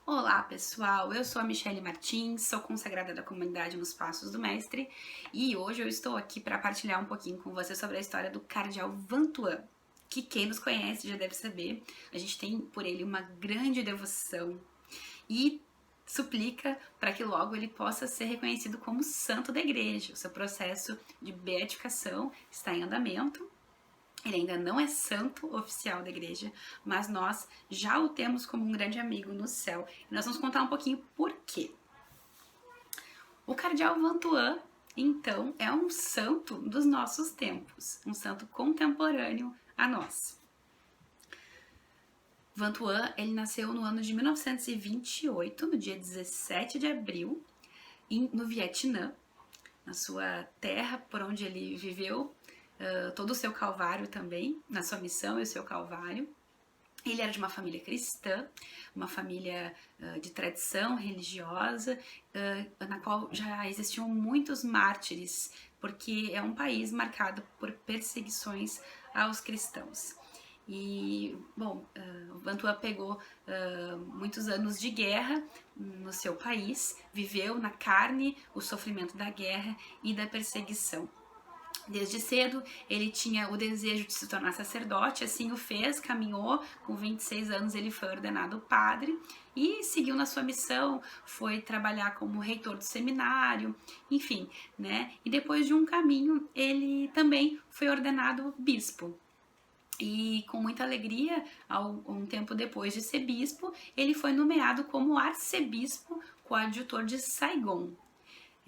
Olá pessoal, eu sou a Michele Martins, sou consagrada da comunidade nos Passos do Mestre e hoje eu estou aqui para partilhar um pouquinho com você sobre a história do Cardeal Vantuan, que quem nos conhece já deve saber, a gente tem por ele uma grande devoção e suplica para que logo ele possa ser reconhecido como santo da igreja. O seu processo de beatificação está em andamento. Ele ainda não é santo oficial da igreja, mas nós já o temos como um grande amigo no céu. E nós vamos contar um pouquinho por quê. O Cardeal Vantuan, então, é um santo dos nossos tempos, um santo contemporâneo a nós. Vantuan, ele nasceu no ano de 1928, no dia 17 de abril, no Vietnã, na sua terra, por onde ele viveu todo o seu calvário também, na sua missão e o seu calvário. Ele era de uma família cristã, uma família de tradição religiosa, na qual já existiam muitos mártires, porque é um país marcado por perseguições aos cristãos. E, bom, o Vantuan pegou muitos anos de guerra no seu país, viveu na carne o sofrimento da guerra e da perseguição. Desde cedo ele tinha o desejo de se tornar sacerdote, assim o fez, caminhou, com 26 anos ele foi ordenado padre e seguiu na sua missão, foi trabalhar como reitor do seminário, enfim, né? E depois de um caminho ele também foi ordenado bispo. E com muita alegria, um tempo depois de ser bispo, ele foi nomeado como arcebispo coadjutor de Saigon.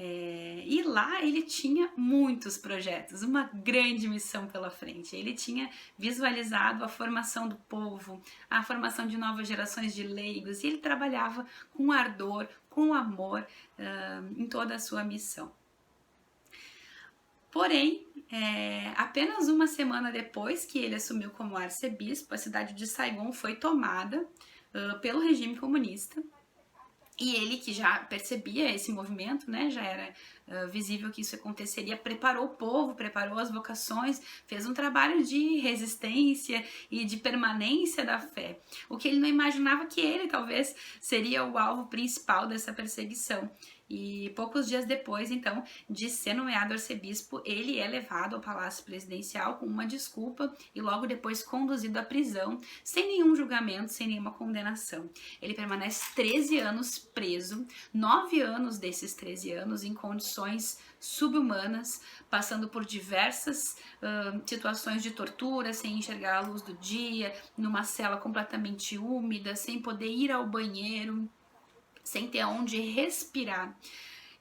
E lá ele tinha muitos projetos, uma grande missão pela frente. Ele tinha visualizado a formação do povo, a formação de novas gerações de leigos, e ele trabalhava com ardor, com amor em toda a sua missão. Porém, apenas uma semana depois que ele assumiu como arcebispo, a cidade de Saigon foi tomada pelo regime comunista. E ele, que já percebia esse movimento, né, já era visível que isso aconteceria, preparou o povo, preparou as vocações, fez um trabalho de resistência e de permanência da fé. O que ele não imaginava que ele talvez seria o alvo principal dessa perseguição. E poucos dias depois, então, de ser nomeado arcebispo, ele é levado ao Palácio Presidencial com uma desculpa e logo depois conduzido à prisão, sem nenhum julgamento, sem nenhuma condenação. Ele permanece 13 anos preso, 9 anos desses 13 anos em condições subhumanas, passando por diversas situações de tortura, sem enxergar a luz do dia, numa cela completamente úmida, sem poder ir ao banheiro, sem ter onde respirar.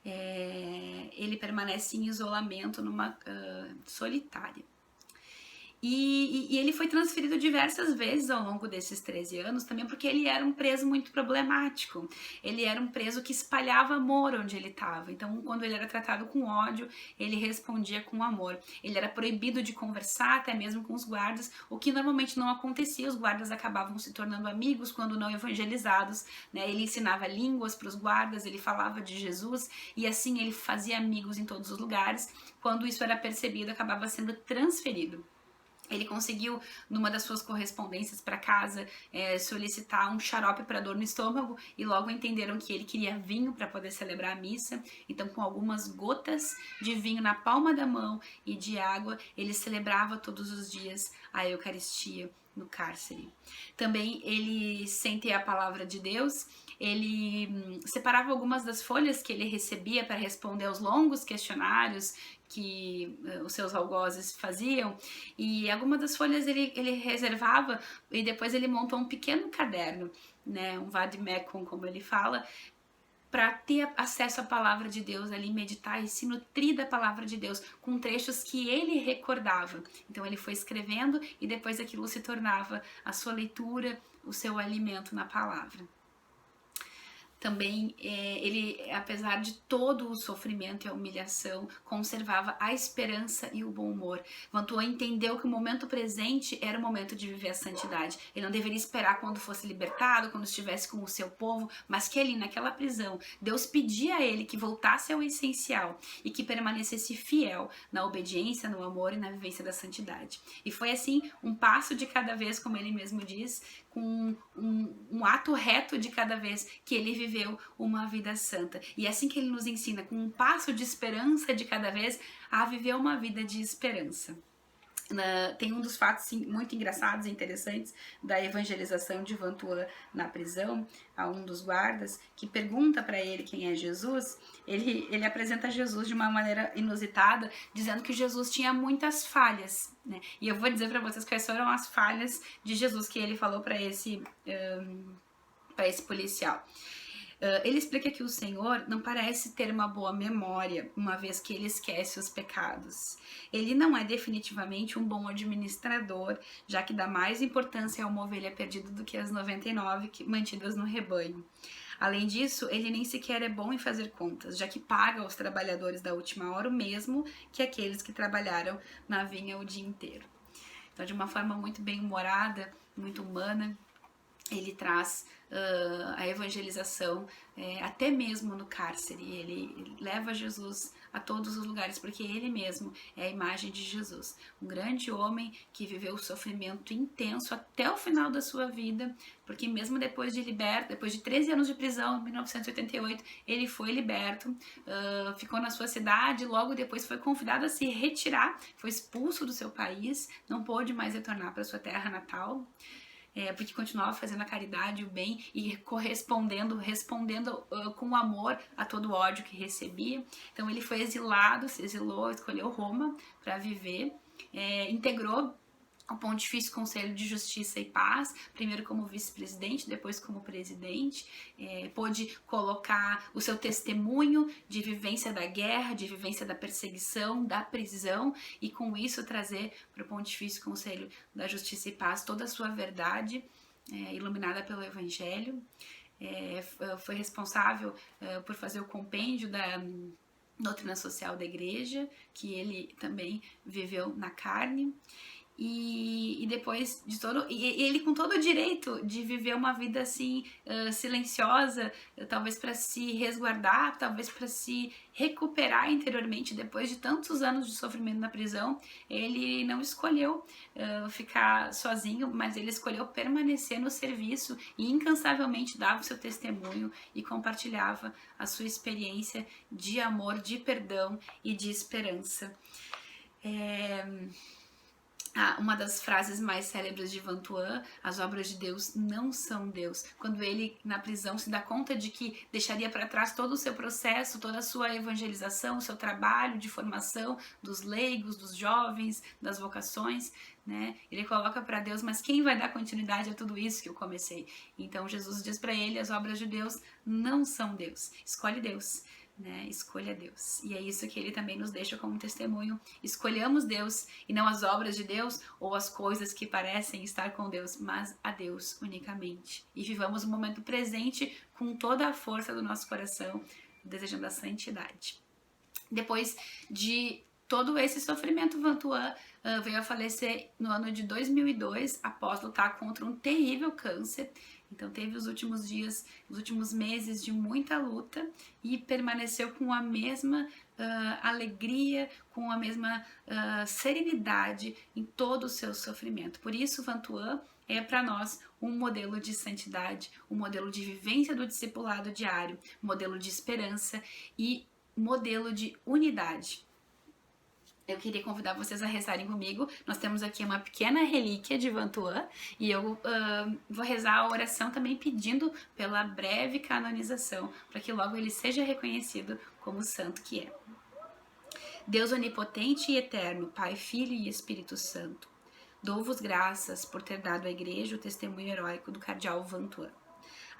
Ele permanece em isolamento, numa solitária. E ele foi transferido diversas vezes ao longo desses 13 anos, também porque ele era um preso muito problemático. Ele era um preso que espalhava amor onde ele estava. Então, quando ele era tratado com ódio, ele respondia com amor. Ele era proibido de conversar, até mesmo com os guardas, o que normalmente não acontecia. Os guardas acabavam se tornando amigos quando não evangelizados, né? Ele ensinava línguas para os guardas, ele falava de Jesus, e assim ele fazia amigos em todos os lugares. Quando isso era percebido, acabava sendo transferido. Ele conseguiu, numa das suas correspondências para casa, solicitar um xarope para dor no estômago e logo entenderam que ele queria vinho para poder celebrar a missa. Então, com algumas gotas de vinho na palma da mão e de água, ele celebrava todos os dias a Eucaristia no cárcere. Também ele, sem ter a palavra de Deus, ele separava algumas das folhas que ele recebia para responder aos longos questionários que os seus algozes faziam, e algumas das folhas ele reservava e depois ele montou um pequeno caderno, né, um vademecum, como ele fala, para ter acesso à palavra de Deus ali, meditar e se nutrir da palavra de Deus com trechos que ele recordava. Então ele foi escrevendo e depois aquilo se tornava a sua leitura, o seu alimento na palavra. Também ele, apesar de todo o sofrimento e a humilhação, conservava a esperança e o bom humor. Vantuan entendeu que o momento presente era o momento de viver a santidade. Ele não deveria esperar quando fosse libertado, quando estivesse com o seu povo, mas que ali naquela prisão, Deus pedia a ele que voltasse ao essencial e que permanecesse fiel na obediência, no amor e na vivência da santidade. E foi assim, um passo de cada vez, como ele mesmo diz, com um ato reto de cada vez que ele viveu uma vida santa. E é assim que ele nos ensina, com um passo de esperança de cada vez, a viver uma vida de esperança. Tem um dos fatos muito engraçados e interessantes da evangelização de Vantuan na prisão, a um dos guardas, que pergunta para ele quem é Jesus. Ele apresenta Jesus de uma maneira inusitada, dizendo que Jesus tinha muitas falhas, né? E eu vou dizer para vocês quais foram as falhas de Jesus que ele falou para esse policial. Ele explica que o Senhor não parece ter uma boa memória, uma vez que ele esquece os pecados. Ele não é definitivamente um bom administrador, já que dá mais importância a uma ovelha perdida do que as 99 mantidas no rebanho. Além disso, ele nem sequer é bom em fazer contas, já que paga aos trabalhadores da última hora o mesmo que aqueles que trabalharam na vinha o dia inteiro. Então, de uma forma muito bem-humorada, muito humana, ele traz a evangelização até mesmo no cárcere. Ele leva Jesus a todos os lugares, porque ele mesmo é a imagem de Jesus. Um grande homem que viveu o sofrimento intenso até o final da sua vida, porque mesmo depois de liberto, depois de 13 anos de prisão, em 1988, ele foi liberto, ficou na sua cidade, logo depois foi convidado a se retirar, foi expulso do seu país, não pôde mais retornar para sua terra natal. Porque continuava fazendo a caridade, o bem e respondendo com amor a todo o ódio que recebia. Então ele foi exilado, se exilou, escolheu Roma para viver, integrou o Pontifício Conselho de Justiça e Paz, primeiro como vice-presidente, depois como presidente, pôde colocar o seu testemunho de vivência da guerra, de vivência da perseguição, da prisão, e com isso trazer para o Pontifício Conselho da Justiça e Paz toda a sua verdade, iluminada pelo Evangelho. Foi responsável por fazer o compêndio da doutrina social da igreja, que ele também viveu na carne. E depois de todo... E ele com todo o direito de viver uma vida assim, silenciosa, talvez para se resguardar, talvez para se recuperar interiormente depois de tantos anos de sofrimento na prisão. Ele não escolheu ficar sozinho, mas ele escolheu permanecer no serviço e incansavelmente dava o seu testemunho e compartilhava a sua experiência de amor, de perdão e de esperança. Uma das frases mais célebres de Vantuan: as obras de Deus não são Deus. Quando ele, na prisão, se dá conta de que deixaria para trás todo o seu processo, toda a sua evangelização, o seu trabalho de formação dos leigos, dos jovens, das vocações, né? Ele coloca para Deus: mas quem vai dar continuidade a tudo isso que eu comecei? Então Jesus diz para ele: as obras de Deus não são Deus. Escolhe Deus. Escolha Deus. E é isso que ele também nos deixa como testemunho. Escolhamos Deus e não as obras de Deus ou as coisas que parecem estar com Deus, mas a Deus unicamente. E vivamos o momento presente com toda a força do nosso coração, desejando a santidade. Depois de todo esse sofrimento, Vantuan veio a falecer no ano de 2002, após lutar contra um terrível câncer. Então teve os últimos dias, os últimos meses de muita luta e permaneceu com a mesma alegria, com a mesma serenidade em todo o seu sofrimento. Por isso, Vantuan é para nós um modelo de santidade, um modelo de vivência do discipulado diário, modelo de esperança e modelo de unidade. Eu queria convidar vocês a rezarem comigo. Nós temos aqui uma pequena relíquia de Vantuan e eu vou rezar a oração também pedindo pela breve canonização, para que logo ele seja reconhecido como santo que é. Deus onipotente e eterno, Pai, Filho e Espírito Santo, dou-vos graças por ter dado à Igreja o testemunho heróico do cardeal Vantuan.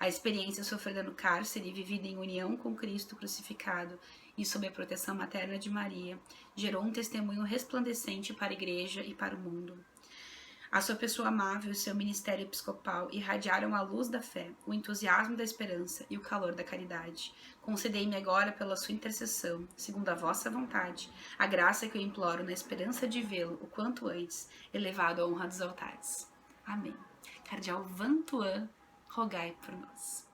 A experiência sofrida no cárcere e vivida em união com Cristo crucificado e sob a proteção materna de Maria, gerou um testemunho resplandecente para a Igreja e para o mundo. A sua pessoa amável e seu ministério episcopal irradiaram a luz da fé, o entusiasmo da esperança e o calor da caridade. Concedei-me agora, pela sua intercessão, segundo a vossa vontade, a graça que eu imploro na esperança de vê-lo o quanto antes, elevado à honra dos altares. Amém. Cardeal Vantuan, rogai por nós.